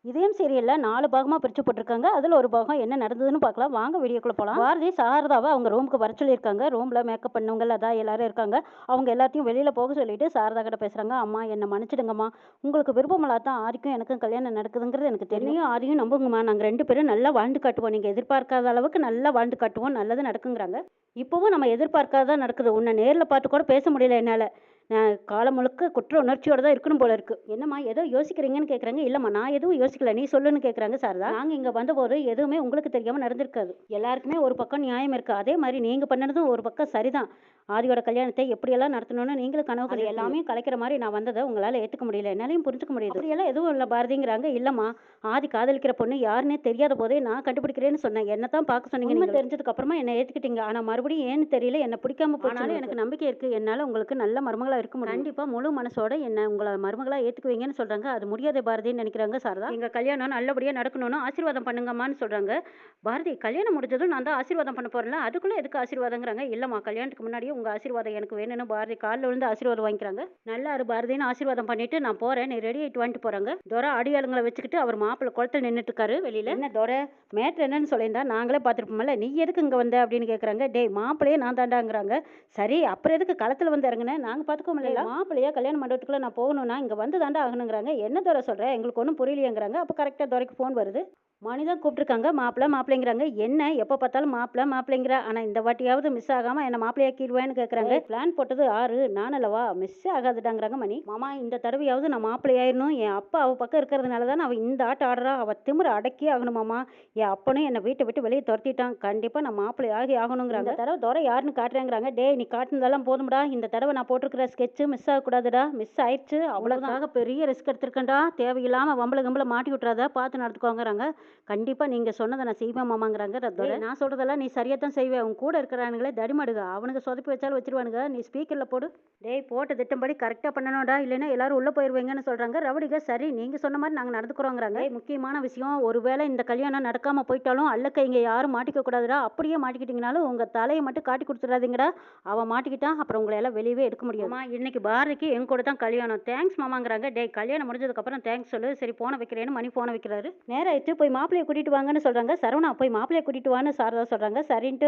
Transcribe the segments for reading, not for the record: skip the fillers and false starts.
இதயம் சீரியல்ல 4 பாகமா பிரிச்சு போட்டிருக்காங்க. அதுல ஒரு பாகம் என்ன நடந்ததுன்னு பார்க்கலாம். வாங்க வீடியோக்குள்ள போலாம். பாரதி சாரதாவ அவங்க ரூமுக்கு வர சொல்லியிருக்காங்க. ரூம்ல மேக்கப் பண்ணவங்க அதான் எல்லாரும் இருக்காங்க. அவங்க எல்லாத்தையும் வெளியில போக சொல்லிட்டு சாரதா கிட்ட பேசுறாங்க. அம்மா என்ன மன்னிச்சிடுங்கம்மா. உங்களுக்கு விருப்பமில்லா தான் ஆரிக்கும் எனக்கும் கல்யாணம் நடக்குதுங்கிறது எனக்கு தெரியும். ஆரியும் நம்புங்கம்மா. நாங்க 2 பேரும் நல்லா வாழ்ந்து காட்டுவோம். நீங்க எதிர்பார்க்காத அளவுக்கு நல்லா வாழ்ந்து காட்டுவோம். நல்லது நடக்குங்கிறாங்க. இப்பவும் நம்ம எதிர்பார்க்காத நடக்குது. உன்னை நேர்ல பார்த்து கூட பேச முடியல என்னால. நான் காலம் முழுக்க குற்ற உணர்ச்சியோட தான் இருக்கணும் போல இருக்கு. என்னம்மா ஏதோ யோசிக்கிறீங்கன்னு கேட்குறாங்க. இல்லைம்மா நான் எதுவும் யோசிக்கல, நீ சொல்லுன்னு கேட்குறாங்க சாரதா. நாங்கள் இங்கே வந்தபோது எதுவுமே உங்களுக்கு தெரியாமல் நடந்திருக்காது. எல்லாருக்குமே ஒரு பக்கம் நியாயம் இருக்கு. அதே மாதிரி நீங்கள் பண்ணதும் ஒரு பக்கம் சரிதான். ஆதியோட கல்யாணத்தை எப்படியெல்லாம் நடத்தணும்னு நீங்களும் கனவு அது எல்லாமே கலைக்கிற மாதிரி நான் வந்ததை உங்களால் ஏற்றுக்க முடியல, என்னாலையும் புரிஞ்சுக்க முடியுது. அப்படியெல்லாம் எதுவும் இல்லை பாரதிங்கிறாங்க. இல்லைம்மா ஆதி காதலிக்கிற பொண்ணு யாருன்னே தெரியாத போதே நான் கண்டுபிடிக்கிறேன்னு சொன்னேன். என்ன தான் பார்க்க சொன்னீங்க, நீங்கள் தெரிஞ்சதுக்கு அப்புறமா என்ன ஏற்றுக்கிட்டீங்க. ஆனால் மறுபடியும் ஏன்னு தெரியல, என்ன பிடிக்காம போனாலும் எனக்கு நம்பிக்கை இருக்கு. என்னால் உங்களுக்கு நல்ல மருமகளா இருக்க முடியும். கண்டிப்பாக முழு மனசோட என்ன உங்களை மருமகளா ஏற்றுக்குவீங்கன்னு சொல்றாங்க. அது முடியாத பாரதின்னு நினைக்கிறாங்க சாரதா. எங்க கல்யாணம் நல்லபடியாக நடக்கணும்னு ஆசீர்வாதம் பண்ணுங்கம்மான்னு சொல்றாங்க. பாரதி கல்யாணம் முடிஞ்சதும் நான் தான் ஆசீர்வாதம் பண்ண போறேன்ல, அதுக்குள்ள எதுக்கு ஆசீர்வாதங்கிறாங்க. இல்லம்மா கல்யாணத்துக்கு முன்னாடியே உங்க ஆசீர்வாதம் எனக்கு வேணும்னு பாரதி காலில் விழுந்து ஆசீர்வாதம் வாங்கிக்கிறாங்க. நல்லா இரு பாரதின்னு ஆசீர்வாதம் பண்ணிட்டு நான் போறேன், நீ ரெடி ஆயிட்டு வந்துட்டு போறாங்க. துரை அடியாளுங்களை வச்சுக்கிட்டு அவர் மாப்பிள்ளை குளத்தில் நின்றுட்டு இருக்காரு வெளியில. என்ன துரை மேட்ரு என்னன்னு சொல்லியிருந்தா நாங்களே பார்த்துருப்போம்ல, நீ எதுக்கு இங்கே வந்த அப்படின்னு கேட்குறாங்க. டேய் மாப்பிள்ளையே நான் தாண்டாங்கிறாங்க. சரி அப்புறம் எதுக்கு களத்தில் வந்து இறங்குனேன், நாங்கள் பார்த்துக்கோமில்ல. மாப்பிள்ளையா கல்யாண மண்டபத்துக்குள்ள நான் போகணும்னா இங்கே வந்து தாண்டா ஆகணுங்கிறாங்க. என்ன துரை சொல்கிறேன், எங்களுக்கு ஒன்றும் புரியலையேங்கிறாங்க. அப்போ கரெக்டாக துரைக்கு ஃபோன் வருது. மணிதான் கூப்பிட்டுருக்காங்க. மாப்பிள்ளைங்கிறாங்க. என்ன எப்போ பார்த்தாலும் மாப்பிள்ளைங்கிற, ஆனால் இந்த வாட்டியாவது மிஸ் ஆகாமல் என்ன மாப்பிள்ளையாக்கிடுவேன்னு கேட்குறாங்க. பிளான் போட்டது 6 நான் அல்லவா, மிஸ் ஆகாதுடாங்கிறாங்க மணி. மாமா இந்த தடவையாவது நான் மாப்பிள்ளையாயிரணும். என் அப்பா அவள் பக்கம் இருக்கிறதுனால தான் அவள் இந்த ஆட்டம் ஆடுறா. அவள் திமிர அடக்கி ஆகணுமாமா. என் அப்பனும் என்னை வீட்டை விட்டு வெளியே துரத்திட்டான். கண்டிப்பாக நான் மாப்பிள்ளை ஆகி ஆகணுங்கிறாங்க. இந்த தடவை துறை யாருன்னு காட்டுறேங்கிறாங்க. டே நீ காட்டுனதெல்லாம் போதும்டா, இந்த தடவை நான் போட்டிருக்கிற ஸ்கெட்சு மிஸ் ஆகக்கூடாதுடா. மிஸ் ஆயிடுச்சு, அவ்வளோக்காக பெரிய ரிஸ்க் எடுத்திருக்கேன்டா. தேவையில்லாமல் வம்பளை மாட்டி விட்டுறாத, பார்த்து நடத்துக்கோங்கிறாங்க. கண்டிப்பாக நீங்கள் சொன்னதை நான் செய்வேன் மாமாங்கிறாங்க. நான் சொல்கிறதெல்லாம் நீ சரியாக தான் செய்வேன். அவங்க கூட இருக்கிறானுங்களே தடிமாடுங்க, அவனுக்கு சொதப்பி வச்சாலும் வச்சிருவானுங்க. நீ ஸ்பீக்கரில் போடு. டேய் போட்ட திட்டம்படி கரெக்டாக பண்ணணும்டா, இல்லைன்னா எல்லாரும் உள்ளே போயிடுவீங்கன்னு சொல்கிறாங்க. ரவுடிக சரி நீங்கள் சொன்ன மாதிரி நாங்கள் நடந்துக்கிறோங்கிறாங்க. முக்கியமான விஷயம், ஒருவேளை இந்த கல்யாணம் நடக்காமல் போயிட்டாலும் அல்லக்க இங்கே யாரும் மாட்டிக்க கூடாதுடா. அப்படியே மாட்டிக்கிட்டீங்கனாலும் உங்கள் தலையை மட்டும் காட்டி கொடுத்துடாதீங்கடா. அவன் மாட்டிக்கிட்டான் அப்புறம் உங்களை எல்லாம் வெளியவே எடுக்க முடியும். இன்னைக்கு பாரதிக்கு எங்க கூட தான் கல்யாணம். தேங்க்ஸ் மாமாங்கிறாங்க. டே கல்யாணம் முடிஞ்சதுக்கப்புறம் தேங்க்ஸ் சொல்லு. சரி போன வைக்கிறேன்னு மணி போன வைக்கிறாரு. நேராயிட்டு போய் மாப்பிள்ளையை கூட்டிட்டு வாங்கன்னு சொல்றாங்க. சரவணா போய் மாப்பிள்ளையை கூட்டிட்டு வான்னு சாரதா சொல்றாங்க. சரின்ட்டு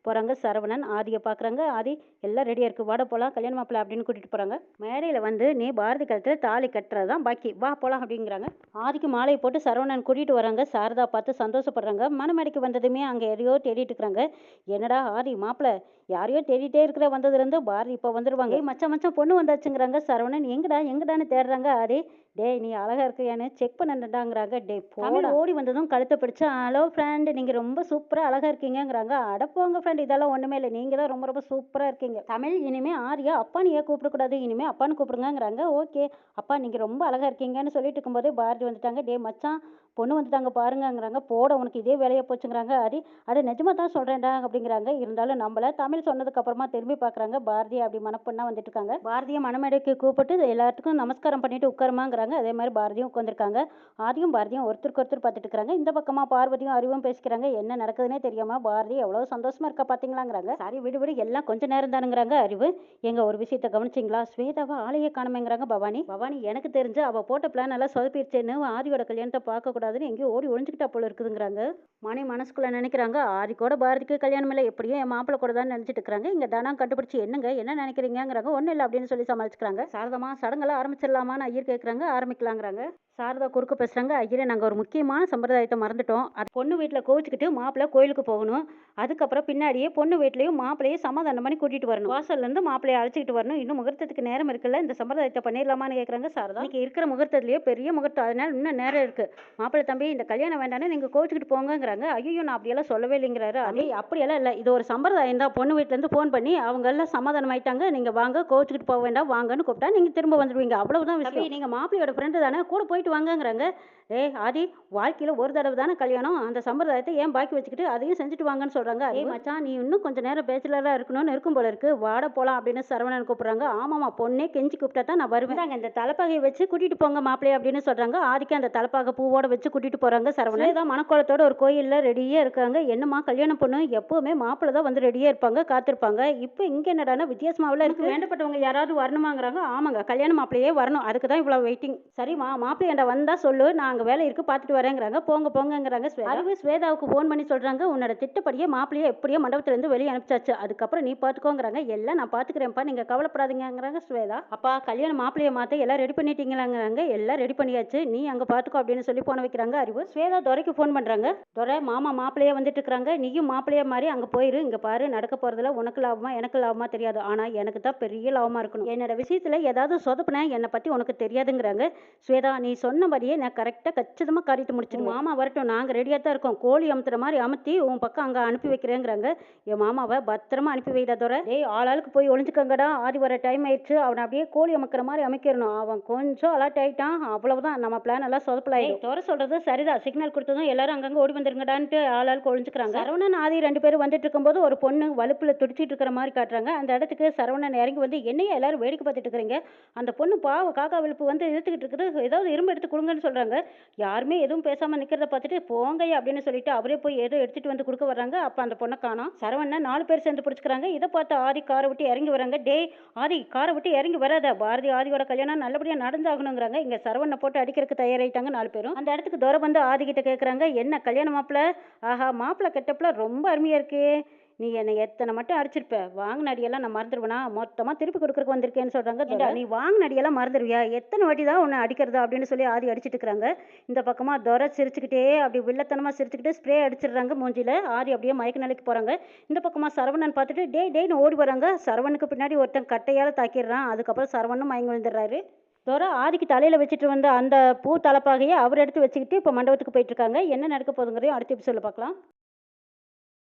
போகிறாங்க. சரவணன் ஆதியை பார்க்குறாங்க. ஆதி எல்லாம் ரெடியாக இருக்குது, வாட போகலாம் கல்யாண மாப்பிள்ளை அப்படின்னு கூட்டிகிட்டு போகிறாங்க. மேடையில் வந்து நீ பாரதி கழுத்தில் தாலி கட்டுறது தான் பாக்கி, வா போகலாம் அப்படிங்கிறாங்க. ஆதிக்கு மாலையை போட்டு சரவணன் கூட்டிகிட்டு வராங்க. சாரதா பார்த்து சந்தோஷப்படுறாங்க. மணமேடைக்கு வந்ததுமே அங்கே எதையோ தேடிட்டு இருக்கிறாங்க. என்னடா ஆதி மாப்பிள்ளை யாரையோ தேடிட்டே இருக்கிற வந்ததுலேருந்து பாரதி இப்போ வந்துடுவாங்க. மச்சான் பொண்ணு வந்தாச்சுங்கிறாங்க. சரவணன் எங்கடான்னு தேடுறாங்க. ஆதி டேய் நீ அழகா இருக்கியான்னு செக் பண்ணண்டாங்கிறாங்க. டே போட ஓடி வந்ததும் கழுத்தை பிடிச்சு ஹலோ ஃப்ரெண்ட் நீங்கள் ரொம்ப சூப்பராக அழகாக இருக்கீங்கிறாங்க. அடப்போங்க ஃப்ரெண்ட் இதெல்லாம் ஒன்றுமே இல்லை, நீங்கள் தான் ரொம்ப சூப்பராக இருக்கீங்க. தமிழ் இனிமே ஆரியா அப்பா நீ ஏன் கூப்பிடக்கூடாது, இனிமே அப்பான்னு கூப்பிடுங்கிறாங்க. ஓகே அப்பா நீங்கள் ரொம்ப அழகாக இருக்கீங்கன்னு சொல்லிட்டு இருக்கும்போதே பாரதி வந்துட்டாங்க. டே மச்சான் பொண்ணு வந்துட்டாங்க பாருங்கிறாங்க. போட உனக்கு இதே வேலையை போச்சுங்கிறாங்க. அட நிஜமாக தான் சொல்கிறேன்டா அப்படிங்கிறாங்க. இருந்தாலும் நம்மள தமிழ் சொன்னதுக்கு அப்புறமா திரும்பி பார்க்குறாங்க. பாரதி அப்படி மனப்பொண்ணா வந்துட்டு இருக்காங்க. பாரதியை மணமேடைக்கு கூப்பிட்டு எல்லாத்துக்கும் நமஸ்காரம் பண்ணிட்டு உட்காருமாங்கிறாங்க. அதே மாதிரி பாரதியும் உட்காந்துருக்காங்க. ஆதியும் பாரதியும் ஒருத்தருக்கு ஒருத்தர் பார்த்துட்டு இருக்கிறாங்க. இந்த பக்கமா பார்வதியும் அறிவும் பேசிக்கிறாங்க. என்ன நடக்குதுன்னே தெரியாம பாரதி எவ்வளோ சந்தோஷமா இருக்கா பார்த்தீங்களாங்கிறாங்க. சரி விடு எல்லாம் கொஞ்சம் நேரம் தானுங்கிறாங்க. அறிவு எங்க ஒரு விஷயத்தை கவனிச்சிங்களா, ஸ்வேதாவை ஆளையே காணுமேங்கிறாங்க. பவானி எனக்கு தெரிஞ்சு அவள் போட்ட பிளான் எல்லாம் சொதப்பிடுச்சேன்னு ஆதியோட கல்யாணத்தை பார்க்கக்கூடாதுன்னு எங்கேயும் ஓடி ஒழிஞ்சுக்கிட்டா போல இருக்குதுங்கிறாங்க. மணி மனசுக்குள்ள நினைக்கிறாங்க. ஆதி கூட பாரதிக்கு கல்யாணம் இல்லை, எப்படியும் என் மாப்பிள்ளை கூட தான் நினைச்சிட்டு இருக்கிறாங்க. இங்கே தானா கண்டுபிடிச்சி என்ன நினைக்கிறீங்கிறாங்க. ஒன்றும் இல்லை அப்படின்னு சொல்லி சமாளிச்சுக்கிறாங்க. சாரதமா சடங்கெல்லாம் ஆரம்பிச்சிடலாமான்னு ஐயர் கேட்குறாங்க. ஆரம்பிக்கலாங்கிறாங்க. சாரதா குறுக்க பேசுகிறாங்க. ஐயரே நாங்கள் ஒரு முக்கியமான சம்பிரதாயத்தை மறந்துட்டோம். அது பொண்ணு வீட்டில் கோவிச்சுக்கிட்டு மாப்பிள்ளை கோயிலுக்கு போகணும். அதுக்கப்புறம் பின்னாடியே பொண்ணு வீட்லையும் மாப்பிள்ளையும் சமாதானம் பண்ணி கூட்டிகிட்டு வரணும். வாசல்லேருந்து மாப்பிள்ளையை அழைச்சிக்கிட்டு வரணும். இன்னும் முகூர்த்தத்துக்கு நேரம் இருக்குல்ல, இந்த சம்பிரதாயத்தை பண்ணிடலாமான்னு கேட்குறாங்க. சாரதா இன்னைக்கு இருக்கிற முகூர்த்தத்துலேயே பெரிய முகூர்த்தம், அதனால இன்னும் நேரம் இருக்குது. மாப்பிள்ளை தம்பி இந்த கல்யாணம் வேண்டான்னு நீங்கள் கோவிச்சுக்கிட்டு போங்கிறாங்க. ஐயோ நான் அப்படியெல்லாம் சொல்லவே இல்லைங்கிறாரு. அப்படியெல்லாம் இல்லை, இது ஒரு சம்பிரதாயம் தான். பொண்ணு வீட்டிலேருந்து ஃபோன் பண்ணி அவங்க எல்லாம் சமாதானம் ஆயிட்டாங்க, நீங்கள் வாங்க கோவிச்சுக்கிட்டு போக வேண்டாம் வாங்கன்னு கூப்பிட்டா நீங்கள் திரும்ப வந்துடுவீங்க, அவ்வளவுதான் விஷயம். நீங்கள் மாப்பிள்ளையோட ஃப்ரெண்டு தானே, கூட போயிட்டு வாங்கங்கிறாங்க. ஆதி வாழ்க்கையில் ஒரு தடவை தானே கல்யாணம், அந்த சம்பிரதாயத்தை ஏன் பாக்கி வச்சுக்கிட்டு அதையும் செஞ்சுட்டு வாங்கன்னு சொல்கிறாங்க. மச்சான் நீ இன்னும் கொஞ்சம் நேரம் பேச்சுலராக இருக்கணும்னு இருக்கும் போல இருக்கு, வாட போகலாம் அப்படின்னு சரவணன் கூப்பிட்றாங்க. ஆமாம்மா பொண்ணே கெஞ்சி கூப்பிட்டா தான் நான் வருவேன், இந்த தலைப்பாகையை வச்சு கூட்டிகிட்டு போங்க மாப்பிள்ளையை அப்படின்னு சொல்கிறாங்க. ஆதிக்கு அந்த தலைப்பாகை பூவோட வச்சு கூட்டிகிட்டு போகிறாங்க. சரவணன் தான் மணக்கோலத்தோட ஒரு கோயிலில் ரெடியாக இருக்காங்க. என்னம்மா கல்யாணம் பொண்ணு எப்போவுமே மாப்பிள்ளை தான் வந்து ரெடியாக இருப்பாங்க, காத்திருப்பாங்க. இப்போ இங்கே என்னடானா வித்தியாசமாவில் இருக்குது. வேண்டப்பட்டவங்க யாராவது வரணுமாங்கிறாங்க. ஆமாங்க கல்யாண மாப்பிள்ளையே வரணும், அதுக்கு தான் இவ்வளோ வெயிட்டிங். சரிம்மா மாப்பிள்ளை வந்தால் சொல்லு, நான் அங்கே வேலை இருக்குது பார்த்துட்டு வரேங்கிறாங்க. போங்க போங்கங்கிறாங்க ஸ்வேதா. அறிவு ஸ்வேதாவுக்கு ஃபோன் பண்ணி சொல்கிறாங்க, உன்னோட திட்டப்படியே மாப்பிள்ளையை எப்படியோ மண்டபத்துலேருந்து வெளியே அனுப்பிச்சாச்சு, அதுக்கப்புறம் நீ பார்த்துக்கோங்கிறாங்க. எல்லாம் நான் பார்த்துக்கிறேன்ப்பா, நீங்கள் கவலைப்படாதீங்கங்கிறாங்க ஸ்வேதா. அப்பா கல்யாணம் மாப்பிள்ளையை மாற்ற எல்லாம் ரெடி பண்ணிட்டீங்களாங்கிறாங்க. எல்லாம் ரெடி பண்ணியாச்சு, நீ அங்கே பார்த்துக்கோ அப்படின்னு சொல்லி போன வைக்கிறாங்க அறிவு. ஸ்வேதா துரைக்கு ஃபோன் பண்ணுறாங்க. துரை மாமா மாப்பிள்ளையே வந்துட்டு இருக்கிறாங்க, நீயும் மாப்பிள்ளைய மாதிரி அங்கே போயிரு. இங்கே பாரு, நடக்க போகிறதுல உனக்கு லாபமா எனக்கு லாபமா தெரியாது, ஆனால் எனக்கு தான் பெரிய லாபமாக இருக்கணும். என்னோட விஷயத்தில் ஏதாவது சொதப்புனேன், என்னை பற்றி உனக்கு தெரியாதுங்கிறாங்க. ஸ்வேதா நீ சொன்னபடியே நான் கரெக்டாக கச்சிதமாக காரியத்தை முடிச்சிடும். மாமா வரட்டும், நாங்கள் ரெடியாக தான் இருக்கோம். கோழி அமுத்துற மாதிரி அமுத்தி உன் பக்கம் அங்கே அனுப்பி வைக்கிறேங்கிறாங்க. என் மாமாவை பத்திரமா அனுப்பி வைடா துரை. டேய் ஆளாளுக்கு போய் ஒளிஞ்சுக்கங்கடா, ஆதி வர டைம் ஆயிடுச்சு. அவனை அப்படியே கோழி அமுக்கிற மாதிரி அமைக்கிறணும். அவன் கொஞ்சம் அலர்ட் ஆகிட்டான், அவ்வளவுதான், நம்ம பிளான் எல்லாம் சொதப்பலாயிடும். துரை சொல்கிறது சரிதான், சிக்னல் கொடுத்ததும் எல்லாரும் அங்கங்கே ஓடி வந்துருங்கடான்ட்டு ஆளாளுக்கு ஒழிஞ்சுக்கிறாங்க. சரவணன் ஆதி 2 பேரும் வந்துட்டு இருக்கும்போது ஒரு பொண்ணு வலுப்பில் துடிச்சிட்டு இருக்கிற மாதிரி காட்டுறாங்க. அந்த இடத்துக்கு சரவணன் இறங்கி வந்து, என்னையா எல்லாரும் வேடிக்கை பார்த்துட்டு இருக்கிறீங்க, அந்த பொண்ணு பாவம் காக்கா விழுப்பு வந்து இழுத்துக்கிட்டு இருக்குது, ஏதாவது இரும்பு எடுத்து கொடுங்கன்னு சொல்கிறாங்க. யாருமே எதுவும் பேசாமல் நிற்கிறத பார்த்துட்டு போங்கய்யா அப்படின்னு சொல்லிட்டு அவரே போய் ஏதோ எடுத்துகிட்டு வந்து கொடுக்க வர்றாங்க. அப்போ அந்த பொண்ணை காணோம். சரவணன் 4 பேர் சேர்ந்து பிடிச்சிக்கிறாங்க. இதை பார்த்து ஆதி காரை விட்டு இறங்கி வராங்க. டேய் ஆதி காரை விட்டு இறங்கி வராத, பாரதி ஆதியோட கல்யாணம் நல்லபடியாக நடந்தாகணுங்கிறாங்க. இங்கே சரவணனை போட்டு அடிக்கிறதுக்கு தயாராகிட்டாங்க 4 பேரும். அந்த இடத்துக்கு துரை வந்து ஆதி கிட்ட கேட்குறாங்க, என்ன கல்யாணம் மாப்பிள்ள, ஆஹா மாப்பிள்ள கெட்டப்பில் ரொம்ப அருமையாக இருக்கு, நீ என்னை எத்தனை மட்டும் அடிச்சிருப்ப, வாங்கின அடியெல்லாம் நான் மறந்துடுவேனா, மொத்தமாக திருப்பி கொடுக்குறக்கு வந்திருக்கேன்னு சொல்கிறாங்க. நீ வாங்கின அடியெல்லாம் மறந்துடுவியா, எத்தனை வாட்டி தான் உன்னை அடிக்கிறதா அப்படின்னு சொல்லி ஆதி அடிச்சிட்டு இருக்கிறாங்க. இந்த பக்கமாக துரை சிரிச்சுக்கிட்டே அப்படி வில்லத்தனமாக சிரிச்சுக்கிட்டு ஸ்ப்ரே அடிச்சிடுறாங்க மூஞ்சியில். ஆதி அப்படியே மயக்க நிலைக்கு போகிறாங்க. இந்த பக்கமாக சரவணன் பார்த்துட்டு டேய் டேய்னு ஓடி வராங்க. சரவணுக்கு பின்னாடி ஒருத்தன் கட்டையால் தாக்கிடுறான். அதுக்கப்புறம் சரவணும் மயங்கி விழுந்துடுறாரு. துரை ஆதிக்கு தலையில் வச்சுட்டு வந்த அந்த பூ தலைப்பாகையை அவர் எடுத்து வச்சுக்கிட்டு இப்போ மண்டபத்துக்கு போயிட்டு இருக்காங்க. என்ன நடக்க போகுதுங்கிறதையும் அடுத்த எபிசோடில் பார்க்கலாம்.